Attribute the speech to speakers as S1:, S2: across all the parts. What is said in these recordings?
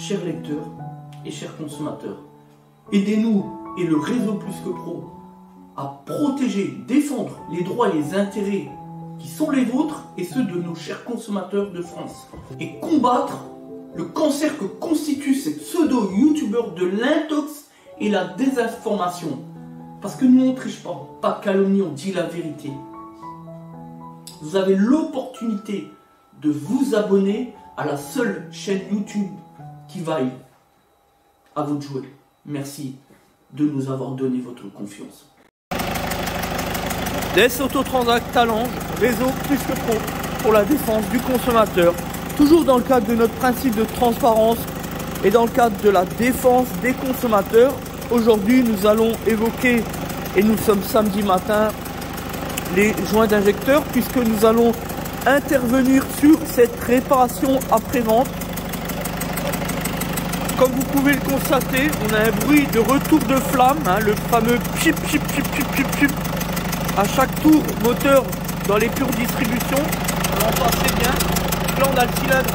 S1: chers lecteurs et chers consommateurs. Aidez-nous et le réseau Plus que Pro à protéger, défendre les droits et les intérêts qui sont les vôtres et ceux de nos chers consommateurs de France. Et combattre le cancer que constituent ces pseudo-youtubeurs de l'intox et la désinformation. Parce que nous on ne triche pas de calomnie, on dit la vérité. Vous avez l'opportunité de vous abonner à la seule chaîne YouTube qui vaille. À vous de jouer. Merci de nous avoir donné votre confiance.
S2: DS Autotransact Talange, réseau Plus que Pro pour la défense du consommateur. Toujours dans le cadre de notre principe de transparence et dans le cadre de la défense des consommateurs. Aujourd'hui, nous allons évoquer, et nous sommes samedi matin, les joints d'injecteurs, puisque nous allons intervenir sur cette réparation après-vente. Comme vous pouvez le constater, on a un bruit de retour de flamme, le fameux chip chip chip chip chip chip à chaque tour moteur dans les pures distributions. On en passe bien. Là on a le cylindre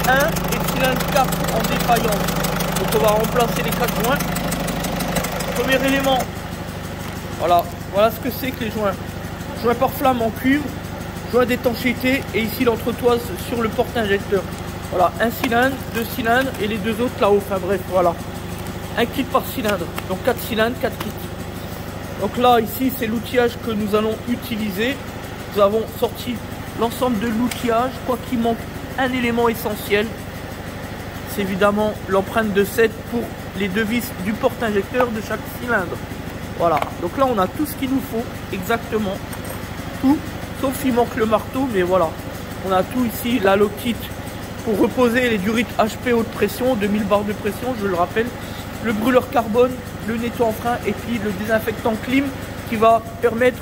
S2: 1 et le cylindre 4 en défaillance. Donc on va remplacer les 4 joints. Premier élément, voilà ce que c'est que les joints. Joint par flamme en cuivre, joint d'étanchéité et ici l'entretoise sur le porte-injecteur. Voilà, un cylindre, 2 cylindres et les 2 autres là-haut. Enfin bref, voilà. Un kit par cylindre, donc 4 cylindres, 4 kits. Donc là, ici, c'est l'outillage que nous allons utiliser. Nous avons sorti l'ensemble de l'outillage. Je crois qu'il manque un élément essentiel. C'est évidemment l'empreinte de 7 pour les 2 vis du porte-injecteur de chaque cylindre. Voilà, donc là, on a tout ce qu'il nous faut, exactement. Tout, sauf il manque le marteau, mais voilà. On a tout ici, la lock kit pour reposer les durites HP haute pression, 2000 barres de pression, je le rappelle. Le brûleur carbone, le nettoyant frein et puis le désinfectant clim qui va permettre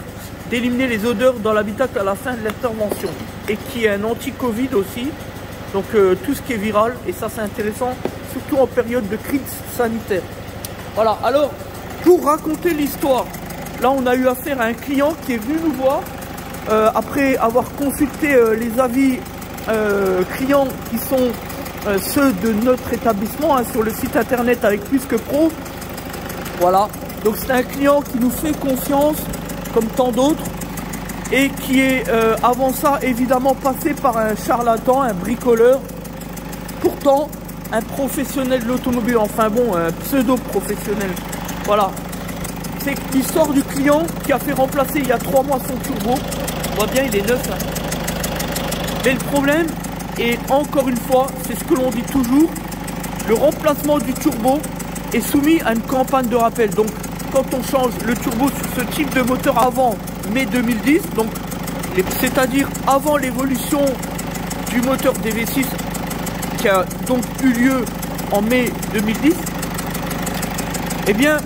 S2: d'éliminer les odeurs dans l'habitacle à la fin de l'intervention et qui est un anti-Covid aussi, donc tout ce qui est viral, et ça c'est intéressant surtout en période de crise sanitaire. Voilà, alors pour raconter l'histoire, là on a eu affaire à un client qui est venu nous voir après avoir consulté les avis clients qui sont ceux de notre établissement sur le site internet avec Plus que Pro. Voilà, donc c'est un client qui nous fait confiance comme tant d'autres et qui est avant ça évidemment passé par un charlatan, un bricoleur, pourtant un professionnel de l'automobile, enfin bon, un pseudo-professionnel. Voilà, c'est l'histoire du client qui a fait remplacer il y a 3 mois son turbo. On voit bien, il est neuf là. Mais le problème, et encore une fois, c'est ce que l'on dit toujours, le remplacement du turbo est soumis à une campagne de rappel. Donc quand on change le turbo sur ce type de moteur avant mai 2010, donc c'est-à-dire avant l'évolution du moteur DV6 qui a donc eu lieu en mai 2010, eh bien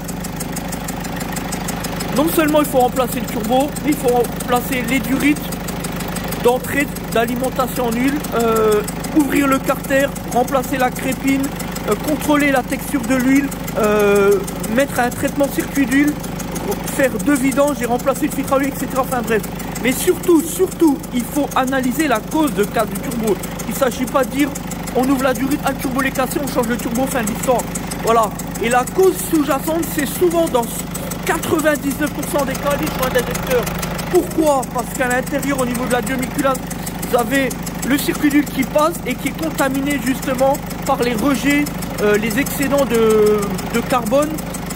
S2: non seulement il faut remplacer le turbo, mais il faut remplacer les durites d'entrée d'alimentation en huile, ouvrir le carter, remplacer la crépine, contrôler la texture de l'huile, mettre un traitement circuit d'huile, faire 2 vidanges et remplacer le filtre à huile, etc. Enfin bref. Mais surtout, il faut analyser la cause de casse du turbo. Il ne s'agit pas de dire on ouvre la durite, le turbo est cassé, on change le turbo, fin de l'histoire. Voilà. Et la cause sous-jacente, c'est souvent dans 99% des cas les joints d'injecteur. Pourquoi? Parce qu'à l'intérieur, au niveau de la biomiculasse, vous avez le circuit d'huile qui passe et qui est contaminé justement par les rejets, les excédents de carbone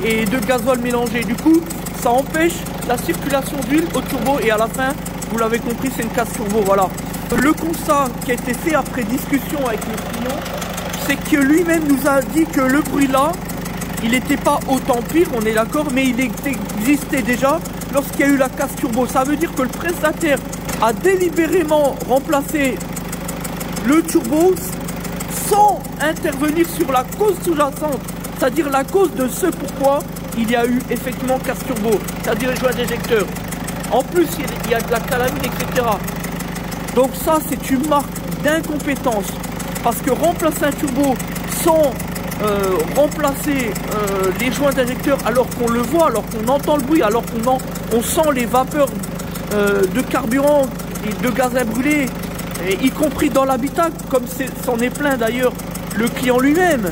S2: et de gasoil mélangé. Du coup, ça empêche la circulation d'huile au turbo et à la fin, vous l'avez compris, c'est une casse turbo. Voilà. Le constat qui a été fait après discussion avec le client, c'est que lui-même nous a dit que le bruit là, il n'était pas autant pire, on est d'accord, mais il existait déjà lorsqu'il y a eu la casse turbo. Ça veut dire que le prestataire a délibérément remplacé le turbo sans intervenir sur la cause sous-jacente, c'est-à-dire la cause de ce pourquoi il y a eu effectivement casse turbo, c'est-à-dire les joints d'injecteur. En plus, il y a de la calamine, etc. Donc ça, c'est une marque d'incompétence, parce que remplacer un turbo sans remplacer les joints d'injecteur alors qu'on le voit, alors qu'on entend le bruit, alors qu'on sent les vapeurs de carburant et de gaz à brûler, et y compris dans l'habitacle, comme c'en est plein d'ailleurs le client lui-même.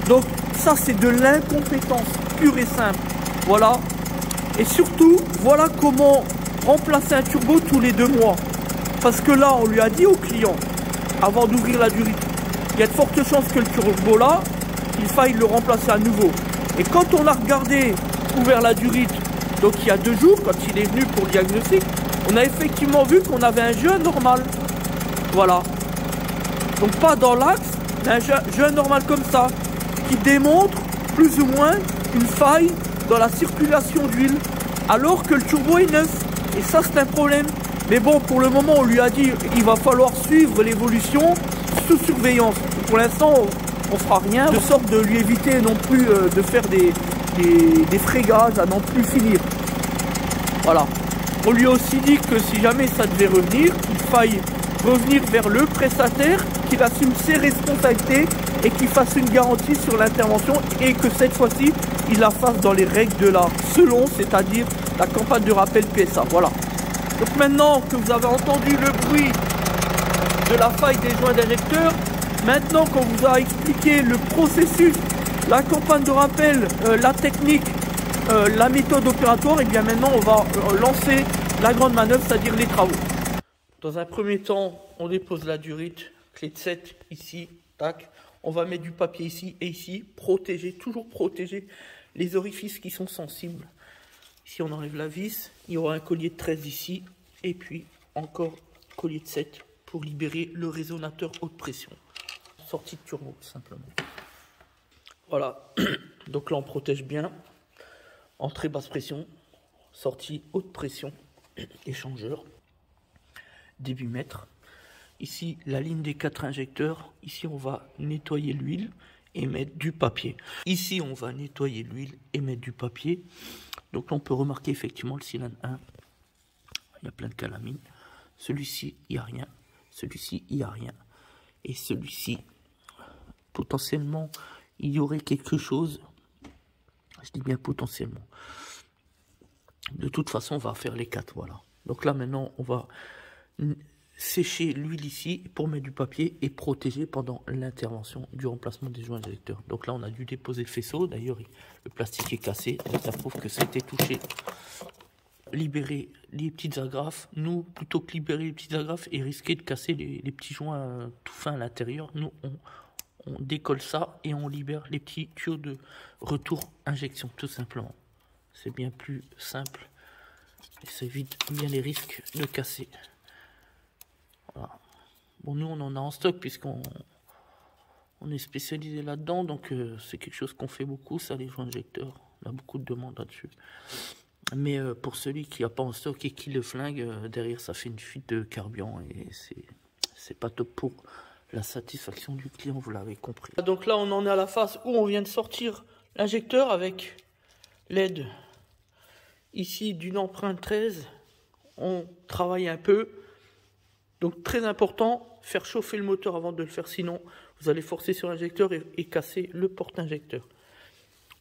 S2: Donc ça c'est de l'incompétence pure et simple. Voilà. Et surtout, voilà comment remplacer un turbo tous les 2 mois. Parce que là, on lui a dit au client, avant d'ouvrir la durite, il y a de fortes chances que le turbo là, il faille le remplacer à nouveau. Et quand on a regardé, ouvert la durite, donc il y a 2 jours, quand il est venu pour le diagnostic, on a effectivement vu qu'on avait un jeu anormal. Voilà. Donc pas dans l'axe, mais un jeu anormal comme ça, qui démontre plus ou moins une faille dans la circulation d'huile, alors que le turbo est neuf. Et ça c'est un problème. Mais bon, pour le moment, on lui a dit il va falloir suivre l'évolution sous surveillance. Et pour l'instant, on fera rien, de sorte de lui éviter non plus de faire des frégages à n'en plus finir. Voilà. On lui a aussi dit que si jamais ça devait revenir, il faille revenir vers le prestataire, qu'il assume ses responsabilités et qu'il fasse une garantie sur l'intervention et que cette fois-ci, il la fasse dans les règles de l'art, selon, c'est-à-dire la campagne de rappel PSA. Voilà. Donc maintenant que vous avez entendu le bruit de la faille des joints d'injecteur, maintenant qu'on vous a expliqué le processus, la campagne de rappel, la technique, la méthode opératoire, et bien maintenant on va lancer la grande manœuvre, c'est-à-dire les travaux. Dans un premier temps, on dépose la durite, clé de 7 ici, tac. On va mettre du papier ici et ici, protéger, toujours protéger les orifices qui sont sensibles. Ici on enlève la vis, il y aura un collier de 13 ici, et puis encore collier de 7 pour libérer le résonateur haute pression. Sortie de turbo, simplement. Voilà, donc là on protège bien. Entrée basse pression, sortie haute pression, échangeur, début mètre. Ici la ligne des 4 injecteurs, ici on va nettoyer l'huile et mettre du papier. Ici on va nettoyer l'huile et mettre du papier. Donc là on peut remarquer effectivement le cylindre 1, il y a plein de calamines. Celui-ci il n'y a rien, celui-ci il n'y a rien. Et celui-ci, potentiellement il y aurait quelque chose. Je dis bien potentiellement. De toute façon, on va faire les 4, voilà. Donc là, maintenant, on va sécher l'huile ici pour mettre du papier et protéger pendant l'intervention du remplacement des joints injecteurs. Donc là, on a dû déposer le faisceau. D'ailleurs, le plastique est cassé. Donc ça prouve que c'était touché. Libérer les petites agrafes. Nous, plutôt que libérer les petites agrafes et risquer de casser les petits joints tout fins à l'intérieur, nous, on décolle ça et on libère les petits tuyaux de retour injection, tout simplement. C'est bien plus simple et ça évite bien les risques de casser. Voilà. Bon, nous on en a en stock puisqu'on est spécialisé là-dedans, donc c'est quelque chose qu'on fait beaucoup, ça, les joints injecteurs. On a beaucoup de demandes là-dessus. Mais pour celui qui n'a pas en stock et qui le flingue, derrière ça fait une fuite de carburant et c'est pas top pour la satisfaction du client, vous l'avez compris. Donc là, on en est à la phase où on vient de sortir l'injecteur avec l'aide ici d'une empreinte 13. On travaille un peu. Donc très important, faire chauffer le moteur avant de le faire, sinon vous allez forcer sur l'injecteur et casser le porte-injecteur.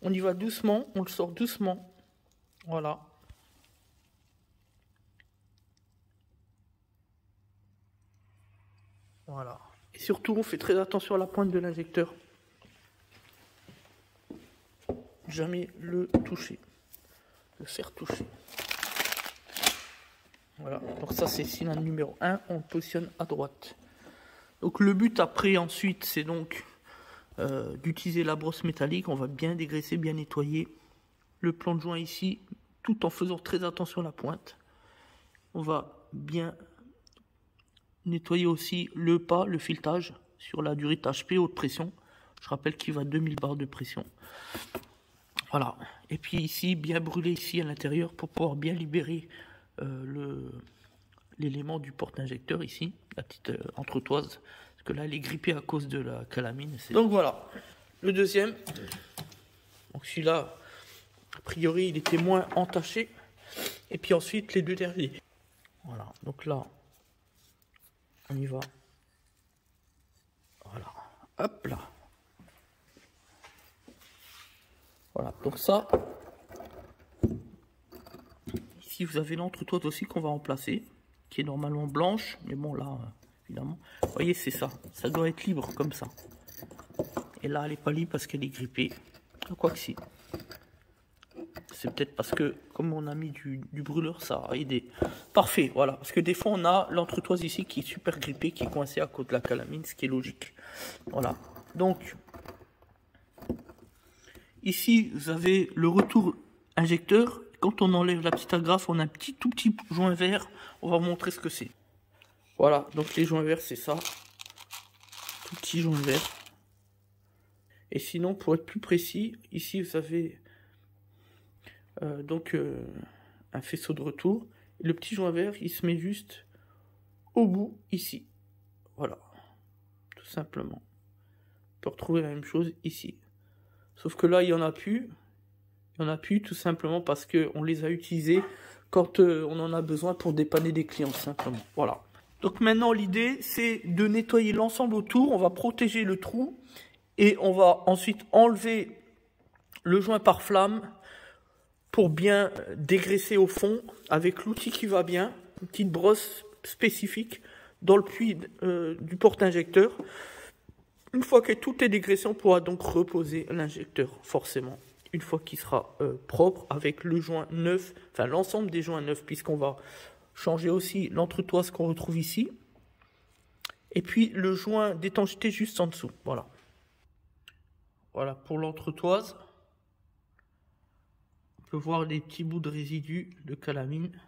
S2: On y va doucement, on le sort doucement. Voilà. Voilà. Et surtout, on fait très attention à la pointe de l'injecteur. Jamais le toucher. Le faire toucher. Voilà. Donc ça, c'est cylindre numéro 1. On le positionne à droite. Donc le but après, ensuite, c'est donc d'utiliser la brosse métallique. On va bien dégraisser, bien nettoyer le plan de joint ici, tout en faisant très attention à la pointe. On va bien nettoyer aussi le pas, le filetage sur la durite HP haute pression. Je rappelle qu'il va à 2000 bars de pression. Voilà. Et puis ici, bien brûler ici à l'intérieur pour pouvoir bien libérer l'élément du porte-injecteur ici, la petite entretoise. Parce que là, elle est grippée à cause de la calamine. Donc voilà. Le deuxième. Donc celui-là, a priori, il était moins entaché. Et puis ensuite, les deux derniers. Voilà. Donc là, on y va. Voilà. Hop là. Voilà. Donc ça, ici vous avez l'entretoise aussi qu'on va remplacer, qui est normalement blanche. Mais bon là, évidemment, vous voyez, c'est ça. Ça doit être libre comme ça. Et là, elle n'est pas libre parce qu'elle est grippée. Quoi que si. C'est peut-être parce que, comme on a mis du brûleur, ça a aidé. Parfait, voilà. Parce que des fois, on a l'entretoise ici qui est super grippée, qui est coincée à cause de la calamine, ce qui est logique. Voilà. Donc, ici, vous avez le retour injecteur. Quand on enlève la petite agrafe, on a un tout petit joint vert. On va vous montrer ce que c'est. Voilà, donc les joints verts, c'est ça. Tout petit joint vert. Et sinon, pour être plus précis, ici, vous avez un faisceau de retour. Et le petit joint vert, il se met juste au bout, ici. Voilà, tout simplement. On peut retrouver la même chose ici. Sauf que là, il n'y en a plus. Il n'y en a plus, tout simplement parce qu'on les a utilisés quand on en a besoin pour dépanner des clients, simplement. Voilà. Donc maintenant, l'idée, c'est de nettoyer l'ensemble autour. On va protéger le trou. Et on va ensuite enlever le joint par flamme pour bien dégraisser au fond avec l'outil qui va bien, une petite brosse spécifique dans le puits du porte-injecteur. Une fois que tout est dégraissé, on pourra donc reposer l'injecteur forcément. Une fois qu'il sera propre avec le joint neuf, enfin l'ensemble des joints neufs, puisqu'on va changer aussi l'entretoise qu'on retrouve ici. Et puis le joint d'étanchéité juste en dessous, voilà. Voilà pour l'entretoise. On peut voir les petits bouts de résidus de calamine.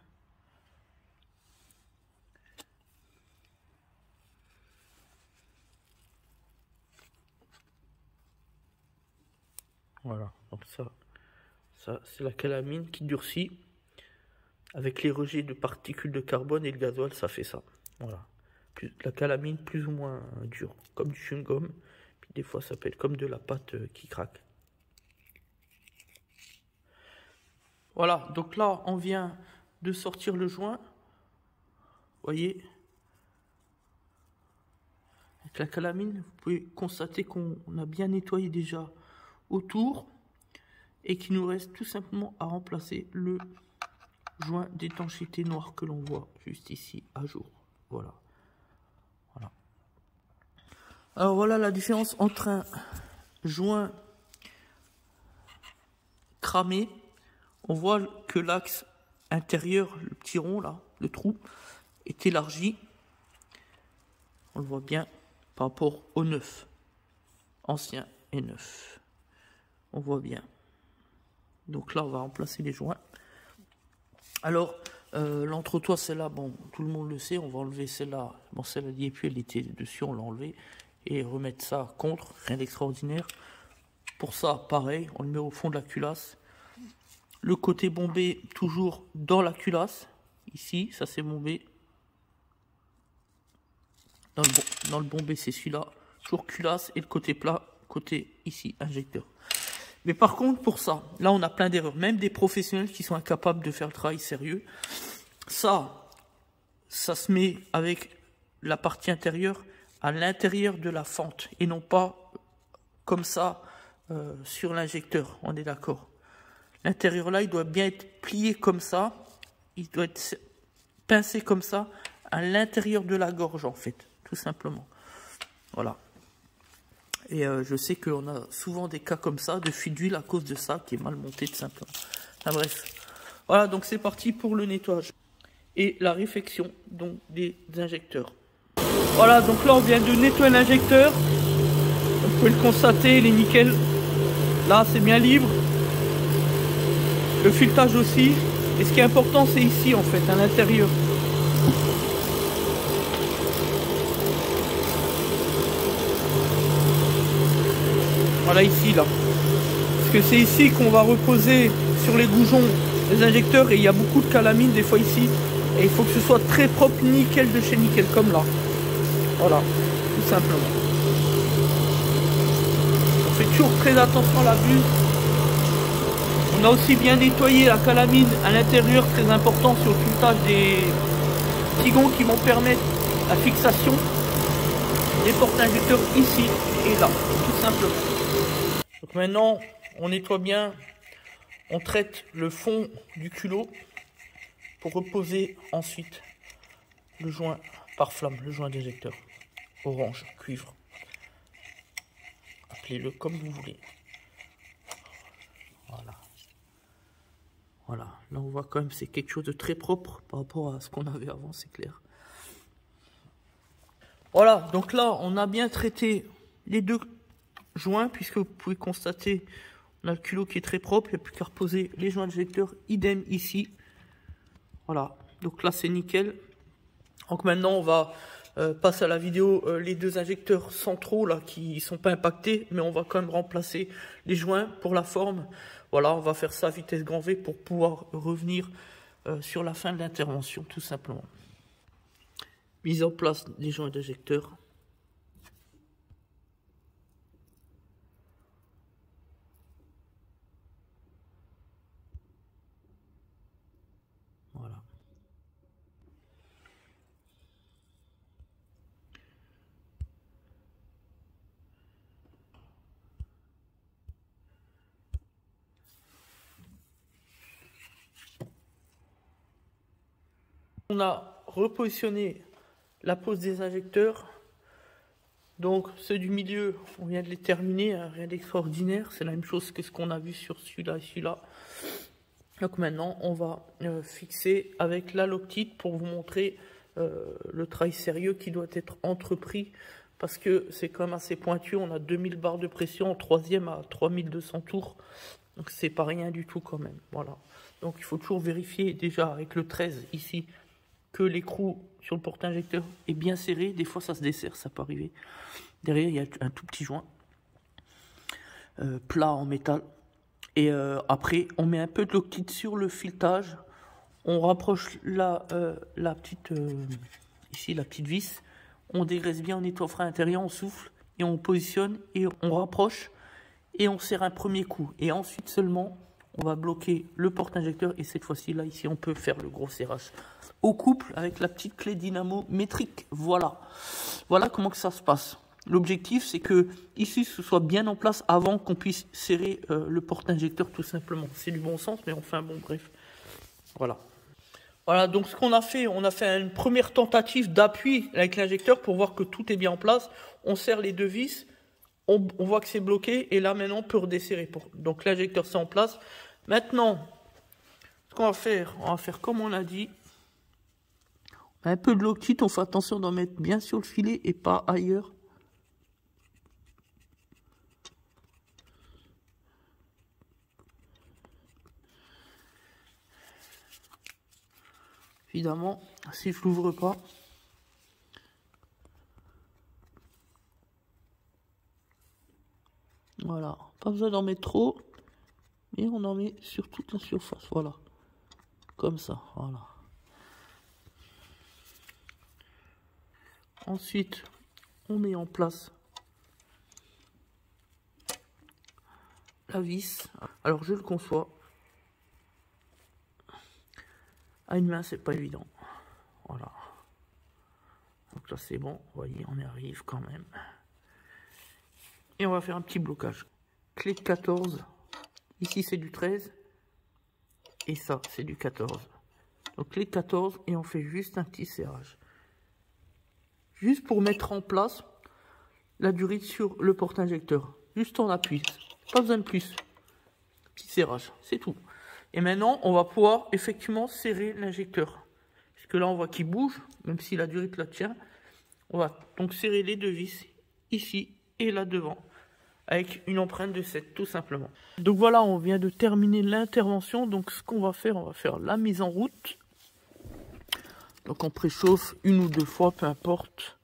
S2: Voilà, donc ça c'est la calamine qui durcit. Avec les rejets de particules de carbone et le gasoil, ça fait ça. Voilà. La calamine plus ou moins dure, comme du chewing-gum. Puis des fois ça peut être comme de la pâte qui craque. Voilà, donc là on vient de sortir le joint. Vous voyez, avec la calamine, vous pouvez constater qu'on a bien nettoyé déjà autour et qu'il nous reste tout simplement à remplacer le joint d'étanchéité noir que l'on voit juste ici à jour. Voilà. Voilà. Alors voilà la différence entre un joint cramé. On voit que l'axe intérieur, le petit rond là, le trou, est élargi. On le voit bien par rapport au neuf, ancien et neuf. On voit bien. Donc là, on va remplacer les joints. Alors, l'entretoise, celle-là, bon, tout le monde le sait, on va enlever celle-là. Bon, celle-là n'y est plus, elle était dessus, on l'a enlevée. Et remettre ça contre, rien d'extraordinaire. Pour ça, pareil, on le met au fond de la culasse. Le côté bombé, toujours dans la culasse. Ici, ça c'est bombé. Dans le bombé, c'est celui-là. Toujours culasse et le côté plat, côté ici, injecteur. Mais par contre, pour ça, là on a plein d'erreurs. Même des professionnels qui sont incapables de faire le travail sérieux. Ça se met avec la partie intérieure à l'intérieur de la fente. Et non pas comme ça sur l'injecteur. On est d'accord. L'intérieur là, il doit bien être plié comme ça. Il doit être pincé comme ça à l'intérieur de la gorge en fait. Tout simplement. Voilà. Et je sais qu'on a souvent des cas comme ça, de fuite d'huile à cause de ça, qui est mal monté tout simplement. Enfin bref. Voilà, donc c'est parti pour le nettoyage. Et la réfection donc, des injecteurs. Voilà, donc là on vient de nettoyer l'injecteur. Vous pouvez le constater, il est nickel. Là c'est bien libre. Le filetage aussi. Et ce qui est important c'est ici en fait, à l'intérieur. Voilà ici là. Parce que c'est ici qu'on va reposer sur les goujons les injecteurs et il y a beaucoup de calamine des fois ici. Et il faut que ce soit très propre, nickel de chez nickel, comme là. Voilà, tout simplement. On fait toujours très attention à la buse. On a aussi bien nettoyé la calamine à l'intérieur, très important sur le filetage des tigons qui vont permettre la fixation des porte-injecteurs ici et là, tout simplement. Donc maintenant, on nettoie bien, on traite le fond du culot pour reposer ensuite le joint par flamme, le joint d'éjecteur orange, cuivre. appelez-le comme vous voulez. Voilà. Voilà, là on voit quand même c'est quelque chose de très propre par rapport à ce qu'on avait avant, c'est clair. Voilà, donc là on a bien traité les deux joints, puisque vous pouvez constater, on a le culot qui est très propre, il n'y a plus qu'à reposer les joints d'injecteur, idem ici. Voilà, donc là c'est nickel. Donc maintenant on va passer à la vidéo, les deux injecteurs centraux là qui ne sont pas impactés, mais on va quand même remplacer les joints pour la forme. Voilà, on va faire ça à vitesse grand V pour pouvoir revenir sur la fin de l'intervention tout simplement. Mise en place des joints d'injecteur. Voilà. On a repositionné la pose des injecteurs. Donc ceux du milieu, on vient de les terminer, hein, rien d'extraordinaire. C'est la même chose que ce qu'on a vu sur celui-là et celui-là. Donc maintenant, on va fixer avec la Loctite pour vous montrer le travail sérieux qui doit être entrepris. Parce que c'est quand même assez pointu. On a 2000 barres de pression en troisième à 3200 tours. Donc c'est pas rien du tout quand même. Voilà. Donc il faut toujours vérifier déjà avec le 13 ici que l'écrou sur le porte-injecteur est bien serré. Des fois ça se desserre, ça peut arriver. Derrière il y a un tout petit joint plat en métal. Et après on met un peu de Loctite sur le filetage. On rapproche la petite ici la petite vis. On dégraisse bien, on nettoie le frein intérieur, on souffle et on positionne et on rapproche et on serre un premier coup. Et ensuite seulement on va bloquer le porte-injecteur et cette fois-ci là ici on peut faire le gros serrage au couple avec la petite clé dynamo métrique. Voilà comment que ça se passe. L'objectif c'est que ici ce soit bien en place avant qu'on puisse serrer le porte-injecteur tout simplement. C'est du bon sens mais enfin bon bref. Voilà, donc ce qu'on a fait, on a fait une première tentative d'appui avec l'injecteur pour voir que tout est bien en place. On serre les deux vis, on voit que c'est bloqué et là maintenant on peut redesserrer. Donc l'injecteur c'est en place. Maintenant, ce qu'on va faire comme on a dit. Un peu de Loctite, on fait attention d'en mettre bien sur le filet et pas ailleurs. Évidemment, si je l'ouvre pas. Voilà, pas besoin d'en mettre trop, mais on en met sur toute la surface, voilà. Comme ça, voilà. Ensuite, on met en place la vis. Alors, je le conçois. À une main, c'est pas évident. Voilà. Donc là, c'est bon. Vous voyez, on y arrive quand même. Et on va faire un petit blocage. Clé de 14. Ici, c'est du 13. Et ça, c'est du 14. Donc, clé de 14. Et on fait juste un petit serrage. Juste pour mettre en place la durite sur le porte-injecteur. Juste en appui. Pas besoin de plus. Petit serrage. C'est tout. Et maintenant, on va pouvoir effectivement serrer l'injecteur. Parce que là, on voit qu'il bouge, même si la durite la tient. On va donc serrer les deux vis, ici et là devant, avec une empreinte de 7, tout simplement. Donc voilà, on vient de terminer l'intervention. Donc ce qu'on va faire la mise en route. Donc on préchauffe une ou deux fois, peu importe.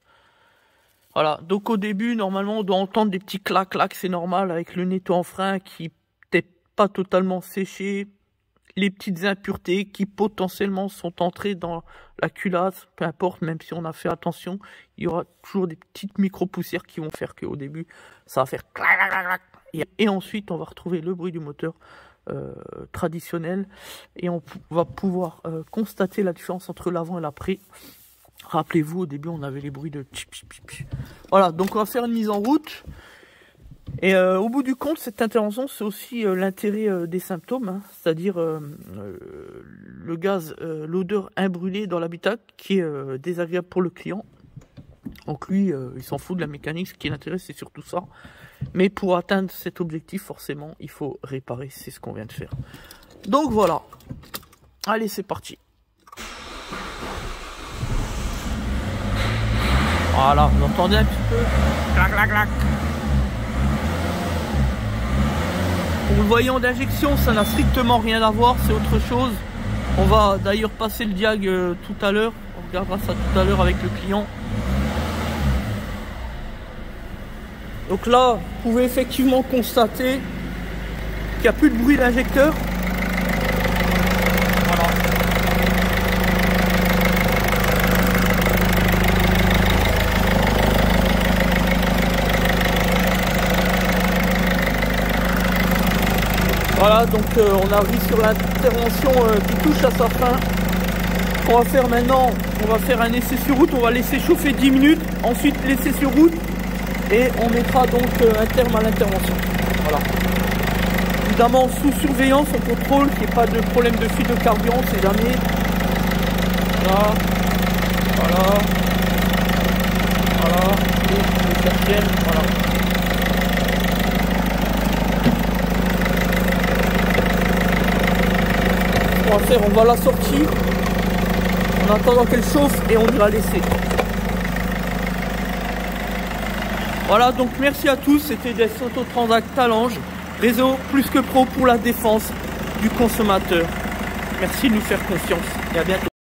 S2: Voilà, donc au début, normalement, on doit entendre des petits clac-clac, c'est normal, avec le nettoie en frein qui n'est pas totalement séché. Les petites impuretés qui potentiellement sont entrées dans la culasse, peu importe, même si on a fait attention, il y aura toujours des petites micro-poussières qui vont faire qu'au début, ça va faire clac, clac, clac, clac. Et ensuite, on va retrouver le bruit du moteur traditionnel et on va pouvoir constater la différence entre l'avant et l'après. Rappelez-vous, au début, on avait les bruits de tchip, tchip, tchip. Voilà, donc on va faire une mise en route. Et au bout du compte, cette intervention, c'est aussi l'intérêt des symptômes, hein, c'est-à-dire le gaz, l'odeur imbrûlée dans l'habitacle qui est désagréable pour le client. Donc lui, il s'en fout de la mécanique, ce qui l'intéresse, c'est surtout ça. Mais pour atteindre cet objectif, forcément, il faut réparer. C'est ce qu'on vient de faire. Donc voilà. Allez, c'est parti. Voilà, vous entendez un petit peu? Clac, clac, clac. Pour le voyant d'injection, ça n'a strictement rien à voir, c'est autre chose. On va d'ailleurs passer le diag tout à l'heure. On regardera ça tout à l'heure avec le client. Donc là, vous pouvez effectivement constater qu'il n'y a plus de bruit d'injecteur. Voilà. Voilà, donc on arrive sur l'intervention qui touche à sa fin. Ce qu'on va faire maintenant, on va faire un essai sur route, on va laisser chauffer 10 minutes, ensuite l'essai sur route et on mettra donc un terme à l'intervention. Voilà. Évidemment sous surveillance, on contrôle qu'il n'y ait pas de problème de fuite de carburant, c'est jamais. Voilà. Voilà. Voilà. Et le quatrième, voilà. On va faire, on va la sortir en attendant qu'elle chauffe et on ira laisser. Voilà, donc merci à tous, c'était des Autotransact Talange, réseau plus que pro pour la défense du consommateur. Merci de nous faire confiance et à bientôt.